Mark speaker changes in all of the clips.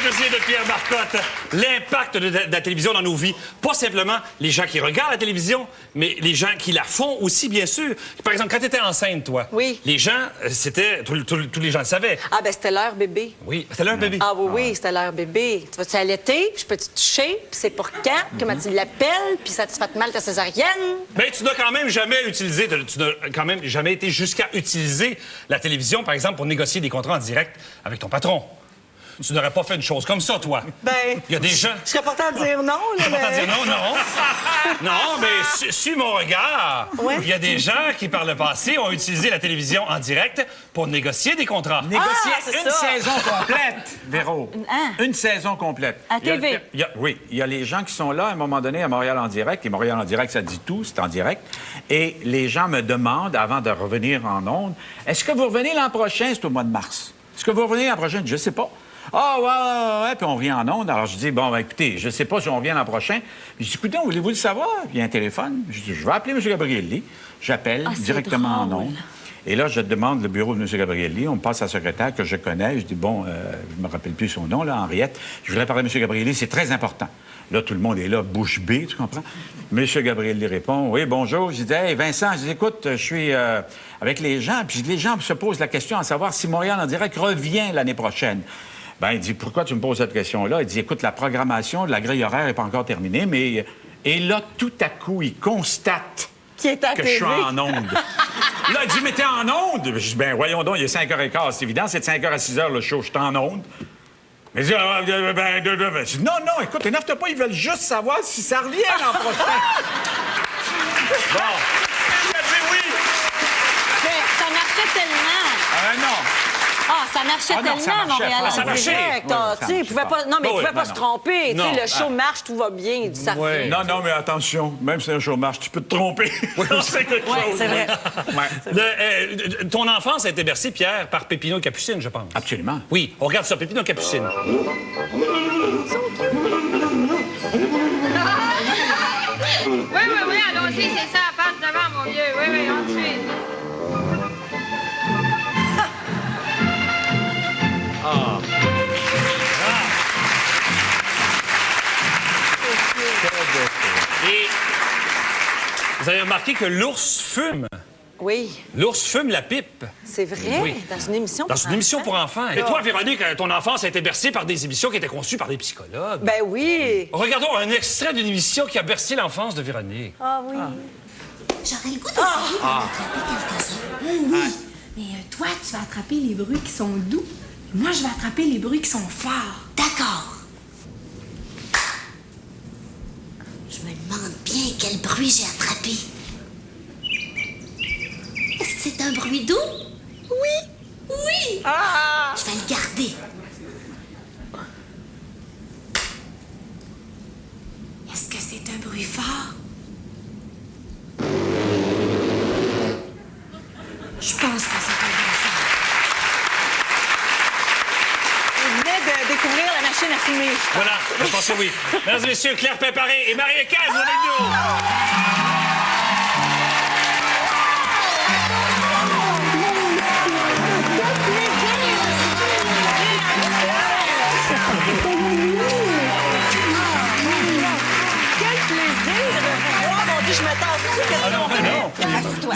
Speaker 1: dossier de Pierre Marcotte. L'impact de la télévision dans nos vies. Pas simplement les gens qui regardent la télévision, mais les gens qui la font aussi, bien sûr. Par exemple, quand tu étais enceinte, toi,
Speaker 2: oui.
Speaker 1: Les gens, c'était... Tous les gens le savaient.
Speaker 2: Ah, ben c'était leur bébé.
Speaker 1: Oui, c'était leur bébé.
Speaker 2: Ah oui, c'était leur bébé. Tu vas-tu allaiter, puis je peux te toucher, puis c'est pour quand, comment tu l'appelles, puis ça te fait mal ta césarienne.
Speaker 1: Ben, tu n'as quand même jamais utilisé... Tu n'as quand même jamais été jusqu'à utiliser la télévision, par exemple, pour négocier des contrats en direct avec ton patron. Tu n'aurais pas fait une chose comme ça, toi.
Speaker 2: Ben...
Speaker 1: Il y a des gens...
Speaker 2: Je serais portée à dire non, là,
Speaker 1: Je serais portée à dire non. Non, mais suis mon regard.
Speaker 2: Ouais.
Speaker 1: Il y a des gens qui, par le passé, ont utilisé la télévision en direct pour négocier des contrats.
Speaker 3: Négocier une saison complète, Véro. Une saison complète.
Speaker 2: À TV.
Speaker 3: Oui, il y a les gens qui sont là, à un moment donné, à Montréal en direct. Et Montréal en direct, ça dit tout, c'est en direct. Et les gens me demandent, avant de revenir en ondes, est-ce que vous revenez l'an prochain? C'est au mois de mars. Est-ce que vous revenez l'an prochain? Je sais pas. Ah, ouais. Puis on vient en ondes. Alors, je dis, bon, ben, écoutez, je sais pas si on revient l'an prochain. Puis je dis, écoutez, voulez-vous le savoir? Puis il y a un téléphone. Je dis, je vais appeler M. Gabrielli. J'appelle directement en ondes. Et là, je demande le bureau de M. Gabrielli. On me passe à la secrétaire que je connais. Je dis, bon, je me rappelle plus son nom, là, Henriette. Je voudrais parler à M. Gabrielli. C'est très important. Là, tout le monde est là, bouche bée, tu comprends? M. Gabrielli répond, oui, bonjour. Je dis, hey, Vincent, je dis, écoute, je suis avec les gens. Puis les gens se posent la question à savoir si Montréal en direct revient l'année prochaine. Ben, il dit, pourquoi tu me poses cette question-là? Il dit, écoute, la programmation de la grille horaire n'est pas encore terminée, mais... Et là, tout à coup, il constate
Speaker 2: que je
Speaker 3: suis en onde. Là, il dit, mais t'es en onde? Je dis, ben, voyons donc, il est 5h15. C'est évident, c'est de 5h à 6h, le show, je suis en onde. Mais il dit, je dis, non, écoute, énerve-toi pas, ils veulent juste savoir si ça revient l'an prochain. Bon. Il a dit oui.
Speaker 2: Mais ça marchait tellement.
Speaker 3: Non.
Speaker 2: Ah, ça marchait tellement, Montréal en direct. Il pouvait pas se tromper.
Speaker 1: Non.
Speaker 2: Le show marche, tout va bien. Ça
Speaker 1: Ouais.
Speaker 3: Non, mais attention, même si un show marche, tu peux te tromper. C'est quelque chose.
Speaker 2: c'est vrai.
Speaker 1: Ton enfance a été bercée, Pierre, par Pépino Capucine, je pense.
Speaker 3: Absolument.
Speaker 1: Oui, on regarde ça, Pépino Capucine.
Speaker 4: Oui, allons-y, c'est ça, passe devant, mon vieux. Oui, ensuite.
Speaker 1: Et vous avez remarqué que l'ours fume.
Speaker 2: Oui,
Speaker 1: L'ours fume la pipe.
Speaker 2: c'est vrai.
Speaker 1: Oui.
Speaker 2: Dans une émission
Speaker 1: Dans une émission pour enfants. Et
Speaker 2: Ah.
Speaker 1: toi, Véronique, ton enfance a été bercée par des émissions qui étaient conçues par des psychologues.
Speaker 2: Ben oui.
Speaker 1: Regardons un extrait d'une émission qui a bercé l'enfance de Véronique.
Speaker 2: Ah oui.
Speaker 5: J'aurais le goût d'essayer d'en attraper quelques-uns. Oui. Mais toi, tu vas attraper les bruits qui sont doux. Moi, je vais attraper les bruits qui sont forts. D'accord. Je me demande bien quel bruit j'ai attrapé. Est-ce que c'est un bruit doux? Oui. Oui. Je vais le garder. Est-ce que c'est un bruit fort? Je pense que c'est un bruit fort.
Speaker 2: Vous venez de découvrir la machine à fumer.
Speaker 1: Voilà, je pense que oui. Mesdames et messieurs, Claire Péparé et Marie-Écaise avec nous.
Speaker 2: Quel plaisir! Oh mon Dieu, je me tasse.
Speaker 1: Ah non, mais non.
Speaker 5: Assieds-toi.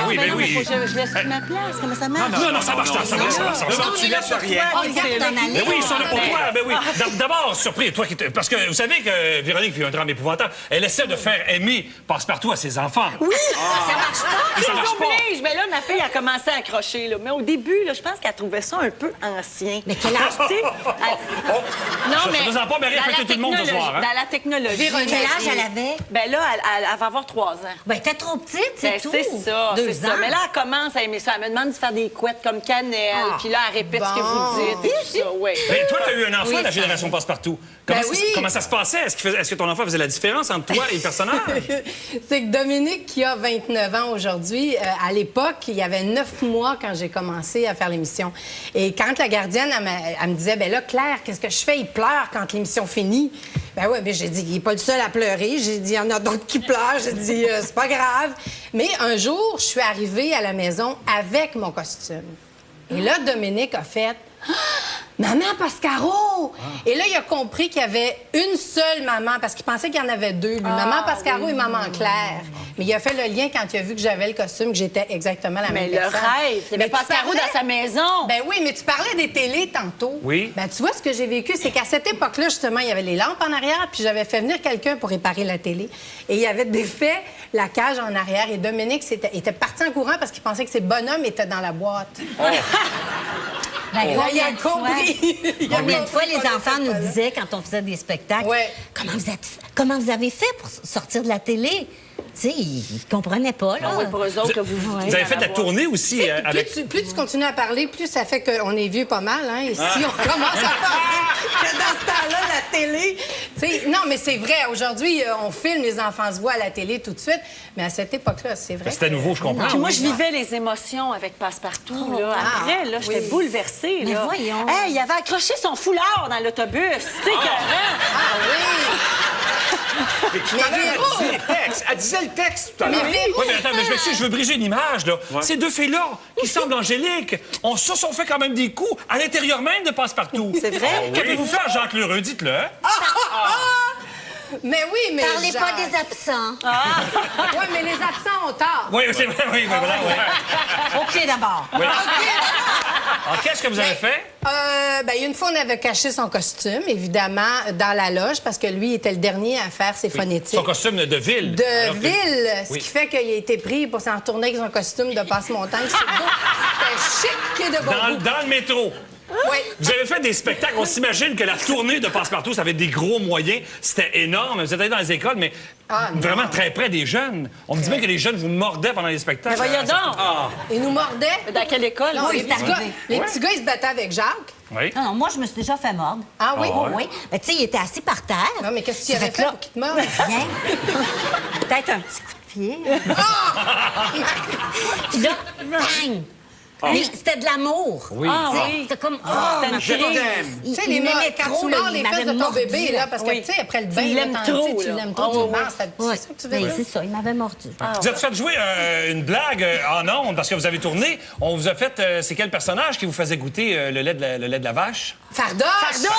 Speaker 1: oui,
Speaker 2: Mais
Speaker 1: ben
Speaker 2: non, mais
Speaker 1: oui.
Speaker 2: faut que je laisse toute ma place. Comment ça marche?
Speaker 1: Non, ça marche, ça marche.
Speaker 3: Non, tu laisses rien.
Speaker 5: On regarde t'en aller.
Speaker 1: Mais oui, ils sont là pour toi. Ben oui. D'abord, surpris, toi parce que vous savez que Véronique vit un drame épouvantable. Elle essaie de faire aimer Passe-Partout à ses enfants.
Speaker 2: Oui!
Speaker 5: Ça marche pas.
Speaker 1: Et ça marche pas.
Speaker 2: Oblige. Mais là, ma fille a commencé à accrocher. Là. Mais au début, là, je pense qu'elle trouvait ça un peu ancien.
Speaker 5: Mais quel âge?
Speaker 2: Tu sais, non,
Speaker 1: Ça faisant pas, Marie,
Speaker 2: dans
Speaker 1: affecter
Speaker 2: la
Speaker 1: tout le monde ce
Speaker 2: technologie-
Speaker 1: soir, hein?
Speaker 2: Dans la technologie.
Speaker 5: Véronique, quel âge elle avait?
Speaker 2: Ben là, elle va avoir 3 ans.
Speaker 5: Ben, t'es trop petite, c'est
Speaker 2: Ben,
Speaker 5: tout.
Speaker 2: c'est ça,
Speaker 5: 2
Speaker 2: c'est ça.
Speaker 5: ans.
Speaker 2: Mais là, elle commence à aimer ça. Elle me demande de faire des couettes comme cannelle. Puis là, elle répète ce que vous dites et tout ça. Oui.
Speaker 1: Mais toi, t'as eu un enfant
Speaker 5: Oui,
Speaker 1: de la
Speaker 5: ça
Speaker 1: génération Passe-Partout. Comment,
Speaker 2: Ben oui.
Speaker 1: comment ça se passait? Est-ce que ton enfant faisait la différence entre toi et le personnage?
Speaker 6: C'est que Dominique, qui a 29 ans aujourd'hui, à l'époque, il y avait 9 mois quand j'ai commencé à faire l'émission. Et quand la gardienne, elle me disait, ben là, Claire, qu'est-ce que je fais? Il pleure quand l'émission finit. Ben oui, mais j'ai dit, il n'est pas le seul à pleurer. J'ai dit, il y en a d'autres qui pleurent. J'ai dit, c'est pas grave. Mais un jour, je suis arrivée à la maison avec mon costume. Et là, Dominique a fait... Maman Pascaro! Et là, il a compris qu'il y avait une seule maman, parce qu'il pensait qu'il y en avait deux, lui. Maman Pascaro et Maman Claire. Mais il a fait le lien quand il a vu que j'avais le costume, que j'étais exactement la
Speaker 2: Mais
Speaker 6: même
Speaker 2: le
Speaker 6: personne.
Speaker 2: rêve, il y avait
Speaker 6: Mais tu
Speaker 2: Pascaro
Speaker 6: parlais-
Speaker 2: dans sa maison.
Speaker 6: Ben oui, mais tu parlais des télés tantôt.
Speaker 1: Oui.
Speaker 6: Ben tu vois, ce que j'ai vécu, c'est qu'à cette époque-là, justement, il y avait les lampes en arrière, puis j'avais fait venir quelqu'un pour réparer la télé. Et il avait défait la cage en arrière. Et Dominique était parti en courant parce qu'il pensait que ses bonhommes étaient dans la boîte.
Speaker 7: Ben,
Speaker 6: Il
Speaker 7: combien
Speaker 6: a
Speaker 7: de fois-
Speaker 6: compris. Il a
Speaker 7: Combien de fois
Speaker 6: compris
Speaker 7: les
Speaker 6: qu'on
Speaker 7: enfants
Speaker 6: était
Speaker 7: nous
Speaker 6: pas là.
Speaker 7: disaient quand on faisait des spectacles,
Speaker 6: Ouais.
Speaker 7: comment vous avez fait pour sortir de la télé? Tu sais, ils comprenaient pas, là.
Speaker 2: Ah oui, pour eux autres, que vous
Speaker 1: Vous avez fait de la tournée aussi avec...
Speaker 6: Plus tu continues à parler, plus ça fait qu'on est vieux pas mal. Hein? Et si on commence à penser que dans ce temps-là, la télé... Tu sais, non, mais c'est vrai. Aujourd'hui, on filme, les enfants se voient à la télé tout de suite. Mais à cette époque-là, c'est vrai.
Speaker 1: C'était nouveau, je comprends.
Speaker 2: Puis moi, je vivais les émotions avec Passepartout. Là. Après, là, j'étais
Speaker 6: oui.
Speaker 2: bouleversée.
Speaker 7: Mais
Speaker 2: là.
Speaker 7: voyons.
Speaker 2: Hey, il avait accroché son foulard dans l'autobus. Tu sais,
Speaker 6: Ah oui!
Speaker 3: Mais tout à l'heure, elle disait le texte. Elle disait le texte tout à l'heure.
Speaker 1: Oui, mais attends, mais je m'excuse, je veux briser une image, là. Ces deux filles-là, qui semblent angéliques, se sont fait quand même des coups à l'intérieur même de Passe-Partout.
Speaker 2: C'est vrai?
Speaker 1: Ah, qu'avez-vous fait à Jacques Lheureux? Dites-le.
Speaker 6: Mais oui, mais
Speaker 7: Parlez pas
Speaker 6: Jacques-
Speaker 7: des absents.
Speaker 6: Oui, mais les absents ont tort.
Speaker 1: Oui, c'est vrai, oui, voilà, oui.
Speaker 7: OK, d'abord.
Speaker 1: Oui. Alors, qu'est-ce que vous avez fait?
Speaker 6: Ben, une fois, on avait caché son costume, évidemment, dans la loge, parce que lui était le dernier à faire ses phonétiques.
Speaker 1: Son costume de ville.
Speaker 6: De
Speaker 1: Alors que-
Speaker 6: ville, ce
Speaker 1: Oui.
Speaker 6: qui fait qu'il a été pris pour s'en retourner avec son costume de passe-montagne. C'est beau. C'était chic et de bon goût.
Speaker 1: Dans le métro.
Speaker 6: Oui.
Speaker 1: Vous avez fait des spectacles. On s'imagine que la tournée de Passe-Partout, ça avait des gros moyens. C'était énorme. Vous êtes allé dans les écoles, mais vraiment très près des jeunes. On me dit bien que les jeunes vous mordaient pendant les spectacles.
Speaker 2: Mais voyons donc.
Speaker 6: Il nous mordait.
Speaker 2: Dans quelle école?
Speaker 6: Non,
Speaker 7: Oui,
Speaker 6: les
Speaker 7: c'est
Speaker 6: petits gars,
Speaker 7: arrivé.
Speaker 6: les petits gars, ils se battaient avec Jacques.
Speaker 1: Oui.
Speaker 7: Non, moi, je me suis déjà fait mordre.
Speaker 6: Ah oui?
Speaker 7: Oui. Mais tu sais, il était assis par terre.
Speaker 6: Non, mais qu'est-ce que tu
Speaker 7: Ça
Speaker 6: avais
Speaker 7: que
Speaker 6: fait
Speaker 7: là-
Speaker 6: pour qu'il te morde?
Speaker 7: Rien. Peut-être un petit coup de pied. Puis là, bang! Mais c'était de l'amour.
Speaker 1: Oui.
Speaker 2: Ah
Speaker 7: Tu sais,
Speaker 2: oui.
Speaker 7: C'était comme...
Speaker 2: C'était une
Speaker 3: Je
Speaker 2: crise.
Speaker 3: t'aime.
Speaker 6: Tu sais,
Speaker 7: il m'aimait
Speaker 6: quand
Speaker 7: trop,
Speaker 6: tu
Speaker 7: là,
Speaker 6: mords les
Speaker 7: il
Speaker 6: fesses de
Speaker 7: m'avait
Speaker 6: ton
Speaker 7: mordu,
Speaker 6: bébé, là, parce que,
Speaker 2: Oui.
Speaker 6: tu sais, après le
Speaker 2: Tu
Speaker 6: bain,
Speaker 2: l'aimes
Speaker 6: là,
Speaker 2: trop,
Speaker 6: tu
Speaker 2: là.
Speaker 6: l'aimes trop,
Speaker 2: Ah,
Speaker 6: tu
Speaker 2: oui,
Speaker 6: le
Speaker 2: oui.
Speaker 6: masses,
Speaker 7: Ouais.
Speaker 6: c'est ça que tu
Speaker 7: Ben,
Speaker 6: veux dire?
Speaker 7: c'est ça, il m'avait mordu.
Speaker 1: Vous êtes fait jouer une blague en ondes parce que vous avez tourné. On vous a fait... c'est quel personnage qui vous faisait goûter le lait de la vache?
Speaker 6: Fardoche!
Speaker 1: Fardoche!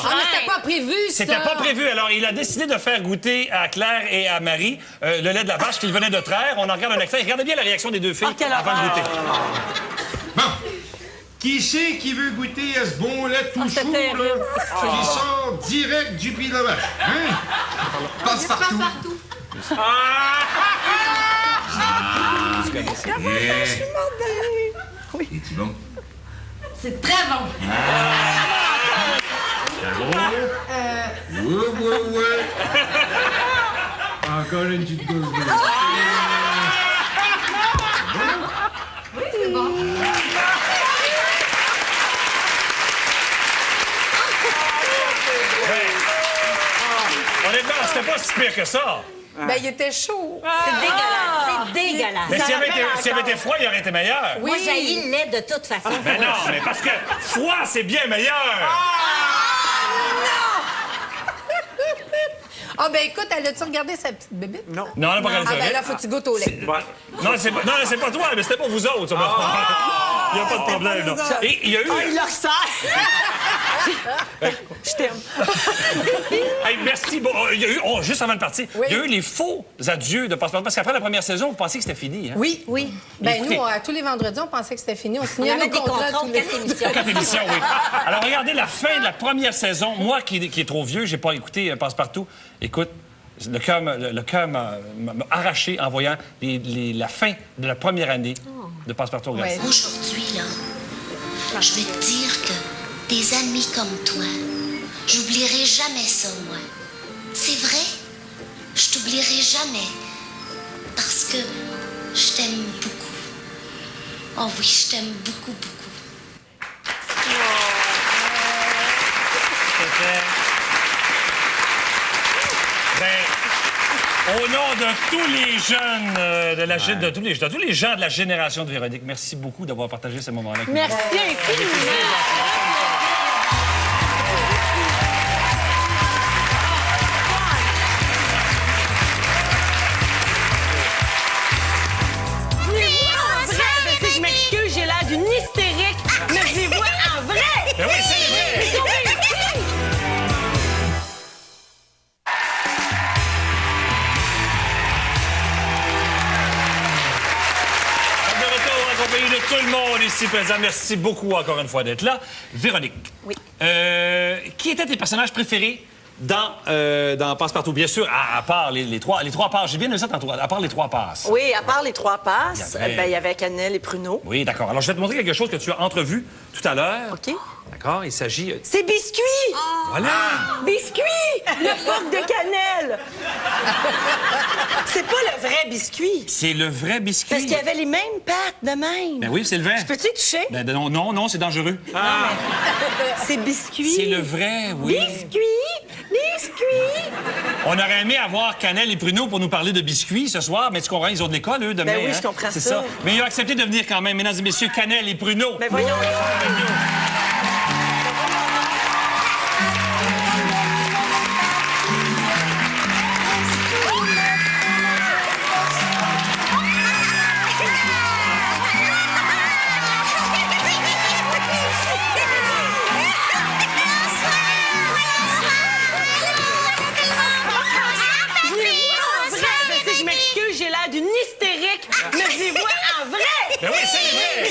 Speaker 6: Ah, mais c'était pas prévu, ça!
Speaker 1: C'était pas prévu. Alors, il a décidé de faire goûter à Claire et à Marie le lait de la vache qu'il venait de traire. On en regarde un extrait. Regardez bien la réaction des deux filles
Speaker 2: quelle
Speaker 1: avant de goûter.
Speaker 8: Bon. Qui c'est qui veut goûter à ce bon lait tout
Speaker 2: c'est
Speaker 8: chaud,
Speaker 2: terrible.
Speaker 8: là, qui sort direct du pied de la vache? Hein? Passe partout. Es-tu bon?
Speaker 7: C'est très bon.
Speaker 8: Ouais. Encore une petite gousse de lait.
Speaker 1: Honnêtement, c'était pas si pire que ça.
Speaker 6: Ben, il était chaud.
Speaker 7: C'est dégueulasse. C'est dégueulasse.
Speaker 1: Mais s'il avait été froid, il aurait été meilleur.
Speaker 7: Moi, j'haïs le lait de toute façon.
Speaker 1: Mais non, mais parce que froid, c'est bien meilleur.
Speaker 6: Ah, ben écoute, elle a-tu regardé sa petite bébite?
Speaker 3: Non.
Speaker 1: Non, on n'a pas regardé
Speaker 6: Ah,
Speaker 1: ça.
Speaker 6: ben là, faut que tu goûtes au lait.
Speaker 1: Non, c'est pas toi, mais c'était pas vous autres. Il n'y a pas de problème. Non. Et il y a eu...
Speaker 2: Il leur sert. Je t'aime.
Speaker 1: Hey, merci. Bon, il y a eu, juste avant de partir,
Speaker 6: Oui.
Speaker 1: il y a eu les faux adieux de Passe-Partout. Parce qu'après la première saison, vous pensiez que c'était fini. Hein?
Speaker 6: Oui.
Speaker 7: Oui.
Speaker 6: Ben,
Speaker 1: Écoutez.
Speaker 6: nous, tous les vendredis, on pensait que c'était fini. On
Speaker 7: On
Speaker 6: signait
Speaker 7: avait
Speaker 6: nos
Speaker 7: des
Speaker 6: contrats
Speaker 7: contrats
Speaker 6: tous
Speaker 7: aux
Speaker 6: les
Speaker 7: 4 émissions.
Speaker 1: 4 émissions, oui. Alors, regardez la fin de la première saison. Moi, qui est trop vieux, j'ai pas écouté Passe-Partout. Écoute, le cœur m'a arraché en voyant la fin de la première année de Passe-Partout au
Speaker 6: Ouais.
Speaker 1: Glacier.
Speaker 9: Aujourd'hui, là, je vais te dire que des amis comme toi, j'oublierai jamais ça, moi. C'est vrai, je t'oublierai jamais. Parce que je t'aime beaucoup. Oh oui, je t'aime beaucoup, beaucoup.
Speaker 1: Ben, au nom de tous les jeunes, de tous les gens de la génération de Véronique, merci beaucoup d'avoir partagé ce moment-là. avec nous.
Speaker 2: Merci infiniment. Je sais, je m'excuse, j'ai l'air d'une hystérique, mais je les vois en vrai!
Speaker 1: Ben oui, c'est compagnie de tout le monde ici présent. Merci beaucoup encore une fois d'être là. Véronique.
Speaker 2: Oui.
Speaker 1: Qui étaient tes personnages préférés dans Passe-Partout? Bien sûr, à part les trois passes. J'ai bien aimé ça tantôt. À part les trois passes.
Speaker 2: Oui, à part les 3 passes,
Speaker 1: Il y avait-
Speaker 2: il y avait Cannelle et Pruneau.
Speaker 1: Oui, d'accord. Alors, je vais te montrer quelque chose que tu as entrevu tout à l'heure.
Speaker 2: OK.
Speaker 1: D'accord? Il s'agit...
Speaker 2: C'est Biscuit!
Speaker 1: Voilà!
Speaker 2: Biscuit! Le phoque de Cannelle! C'est pas le vrai biscuit.
Speaker 1: C'est le vrai biscuit.
Speaker 2: Parce qu'il y avait les mêmes pattes de même.
Speaker 1: Ben oui, c'est le vrai.
Speaker 2: Je peux-tu y toucher?
Speaker 1: Ben non, c'est dangereux.
Speaker 2: C'est Biscuit.
Speaker 1: C'est le vrai, oui.
Speaker 2: Biscuit! Biscuit!
Speaker 1: On aurait aimé avoir Cannelle et Pruneau pour nous parler de biscuits ce soir, mais tu comprends, ils ont de l'école, eux, demain.
Speaker 2: Ben oui,
Speaker 1: hein?
Speaker 2: je comprends
Speaker 1: C'est
Speaker 2: ça.
Speaker 1: Mais ils ont accepté de venir quand même, mesdames et messieurs, Cannelle et Pruneau.
Speaker 2: Ben voyons. Je m'excuse, j'ai l'air d'une hystérique, mais je les vois en vrai!
Speaker 1: Ben oui, c'est vrai!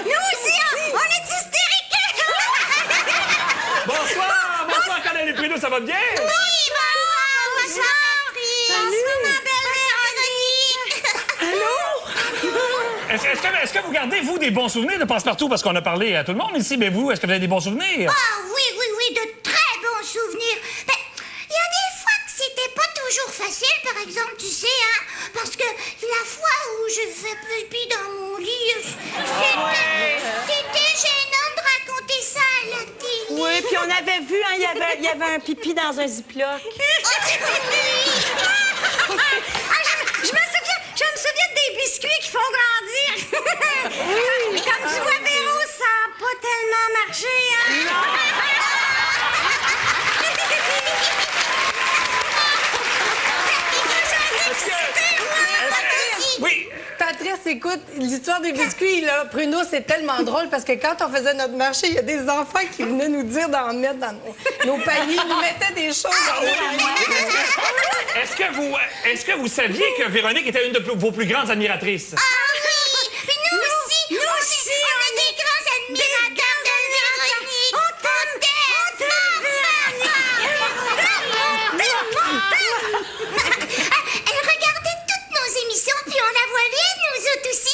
Speaker 5: Nous aussi, on est hystériques!
Speaker 1: Bonsoir, Cannelle et Pruneau, ça va bien?
Speaker 5: Oui, bonsoir, ma belle Véronique!
Speaker 1: Est-ce que vous gardez, vous, des bons souvenirs de Passe-Partout? Parce qu'on a parlé à tout le monde ici, mais vous, est-ce que vous avez des bons souvenirs?
Speaker 5: Ah oui, de très bons souvenirs. Ben, il y a des fois que c'était pas toujours facile, par exemple, tu sais, hein, parce que la fois où je fais pipi dans mon lit, c'était gênant de raconter ça à la télé.
Speaker 2: Oui, puis on avait vu, hein, il y avait un pipi dans un ziploc.
Speaker 5: Je me souviens des biscuits qui font grandir. Comme tu vois, Véro, ça n'a pas tellement marché, hein?
Speaker 1: Oui!
Speaker 6: Patrice, écoute, l'histoire des biscuits, là, Pruneau, c'est tellement drôle parce que quand on faisait notre marché, il y a des enfants qui venaient nous dire d'en mettre dans nos paniers. Ils nous mettaient des choses dans nos paniers.
Speaker 1: Est-ce que vous saviez que Véronique était une de vos plus grandes admiratrices?
Speaker 5: Ah oui! Puis nous aussi, on est des grands admirateurs de Véronique. On t'aime, Elle regardait toutes nos émissions, puis on la voyait, nous autres aussi.